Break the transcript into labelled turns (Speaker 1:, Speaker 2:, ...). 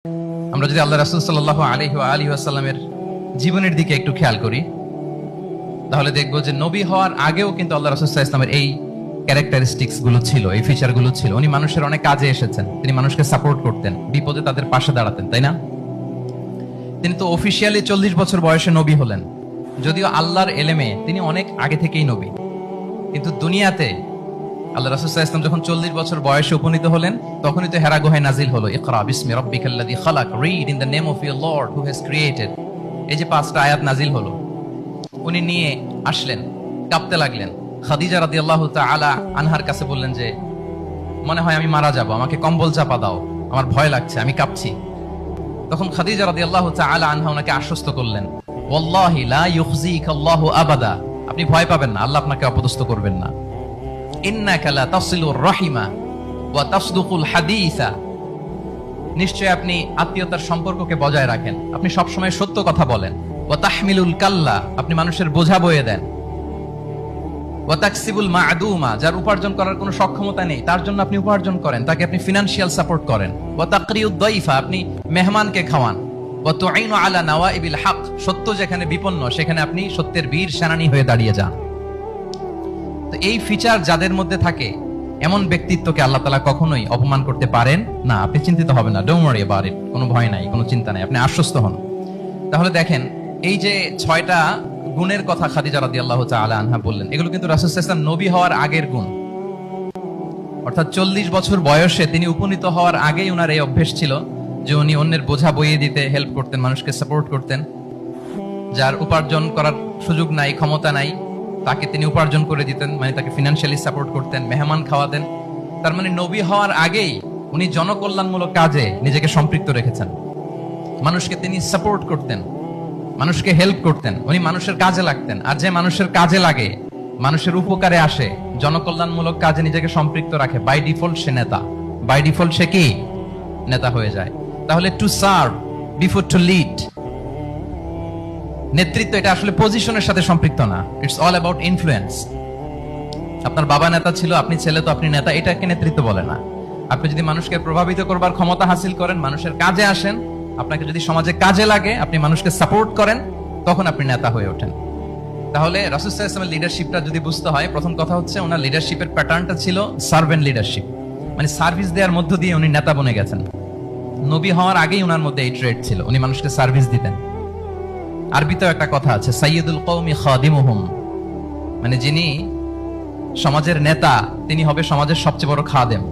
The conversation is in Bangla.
Speaker 1: আমরা যদি আল্লাহ রাসূল সাল্লাল্লাহু আলাইহি ওয়া আলিহি ওয়াসাল্লামের জীবনের দিকে একটু খেয়াল করি, তাহলে দেখবো যে নবী হওয়ার আগেও কিন্তু আল্লাহ রাসূল সাল্লাল্লাহু আলাইহি ওয়াসাল্লামের এই ক্যারেক্টারিস্টিক্স গুলো ছিল, এই ফিচার গুলো ছিল। উনি মানুষের অনেক কাজে এসেছেন, তিনি মানুষকে সাপোর্ট করতেন, বিপদে তাদের পাশে দাঁড়াতেন, তাই না? তিনি তো অফিসিয়ালি 40 বছর বয়সে নবী হলেন, যদিও আল্লাহর এলেমে তিনি অনেক আগে থেকেই নবী। কিন্তু দুনিয়াতে আল্লাহ রাসূল সাল্লাল্লাহু আলাইহি ওয়াসাল্লাম যখন 40 বছর বয়সে উপনীত হলেন, তখনই তো হেরা গুহায় নাজিল হলো, ইকরা বিসমি রাব্বিকাল্লাযী খালাক, read in the name of your Lord who has created. এই যে 5টা আয়াত নাজিল হলো, উনি নিয়ে আসলেন, কাঁপতে লাগলেন। খাদিজা রাদিয়াল্লাহু তাআলা আনহার কাছে বললেন যে, মনে হয় আমি মারা যাব, আমাকে কম্বল চাপা দাও, আমার ভয় লাগছে, আমি কাঁপছি। তখন খাদিজা রাদিয়াল্লাহু তাআলা আনহা ওনাকে আশ্বস্ত করলেন, ওয়াল্লাহি লা ইউখজিকাল্লাহু আবাদা, আপনি ভয় পাবেন না, আল্লাহ আপনাকে অপদস্থ করবেন না। ইন্নাকা লা তাসিলুর রাহিমা ওয়া তাসদুকুল হাদিসা, নিশ্চয় আপনি আত্মীয়তার সম্পর্ককে বজায় রাখেন, আপনি সব সময় সত্য কথা বলেন। ওয়া তাহমিলুল কাল্লা, আপনি মানুষের বোঝা বয়ে দেন। ওয়া তাকসিবুল মা'দুমা, যার উপার্জন করার কোনো সক্ষমতা নেই তার জন্য আপনি উপার্জন করেন, তাকে আপনি ফিনান্সিয়াল সাপোর্ট করেন। ওয়া তাকরিউদ দাইফা, আপনি মেহমানকে খাওয়ান। ওয়া তুঈনু আলা নাওয়াইবিল হক, সত্য যেখানে বিপন্ন সেখানে আপনি সত্যের বীর সেনানী হয়ে দাঁড়িয়ে যান। তো এই ফিচার যাদের মধ্যে থাকে, এমন ব্যক্তিত্বকে আল্লাহ তাআলা কখনোই অপমান করতে পারেন না। আপনি চিন্তিত হবেন না, ডোন্ট ওয়ারি অ্যাবাউট ইট, কোনো ভয় নাই, কোনো চিন্তা নাই, আপনি আশ্বস্ত হন। তাহলে দেখেন, এই যে 6টা গুণের কথা খাদিজা রাদিয়াল্লাহু তাআলা আনহা বললেন, এগুলো কিন্তু রাসূল সাল্লাল্লাহু আলাইহি ওয়াসাল্লাম নবী হওয়ার আগের গুণ। অর্থাৎ 40 বছর বয়সে তিনি উপনীত হওয়ার আগেই উনার এই অভ্যেস ছিল যে উনি অন্যের বোঝা বইয়ে দিতে হেল্প করতেন, মানুষকে সাপোর্ট করতেন। যার উপার্জন করার সুযোগ নাই, ক্ষমতা নাই, তাকে তিনি উপার্জন করে দিতেন, মানে তাকে ফিনান্সিয়ালি সাপোর্ট করতেন, মেহমান খাওয়াতেন। তার মানে নবী হওয়ার আগেই উনি জনকল্যাণমূলক কাজে নিজেকে সম্পৃক্ত রেখেছেন। মানুষকে তিনি সাপোর্ট করতেন, মানুষকে হেল্প করতেন, উনি মানুষের কাজে লাগতেন। আর যে মানুষের কাজে লাগে, মানুষের উপকারে আসে, জনকল্যাণমূলক কাজে নিজেকে সম্পৃক্ত রাখে, বাই ডিফল্ট সে নেতা, বাই ডিফল্ট সে কি নেতা হয়ে যায়। তাহলে to serve before to lead, নেতৃত্ব এটা আসলে পজিশনের সাথে সম্পৃক্ত না, ইটস অল অ্যাবাউট ইনফ্লুয়েন্স। আপনার বাবা নেতা ছিল, আপনি ছেলে, তো আপনি নেতা, এটাকে নেতৃত্ব বলে না। আপনি যদি মানুষকে প্রভাবিত করবার ক্ষমতা হাসিল করেন, মানুষের কাজে আসেন, আপনাকে যদি সমাজে কাজে লাগে, আপনি মানুষকে সাপোর্ট করেন, তখন আপনি নেতা হয়ে ওঠেন। তাহলে রাসূল সাল্লাল্লাহু আলাইহি ওয়াসাল্লামের লিডারশিপটা যদি বুঝতে হয়, প্রথম কথা হচ্ছে ওনার লিডারশিপের প্যাটার্নটা ছিল সার্ভেন্ট লিডারশিপ, মানে সার্ভিস দেওয়ার মধ্য দিয়ে উনি নেতা বনে গেছেন। নবী হওয়ার আগেই ওনার মধ্যে এই ট্রেড ছিল, উনি মানুষকে সার্ভিস দিতেন। আরবিতেও একটা কথা আছে, সাইয়্যিদুল কওমি খাদিমুহুম, মানে যিনি সমাজের নেতা তিনি হবে সমাজের সবচেয়ে বড় খাদেম।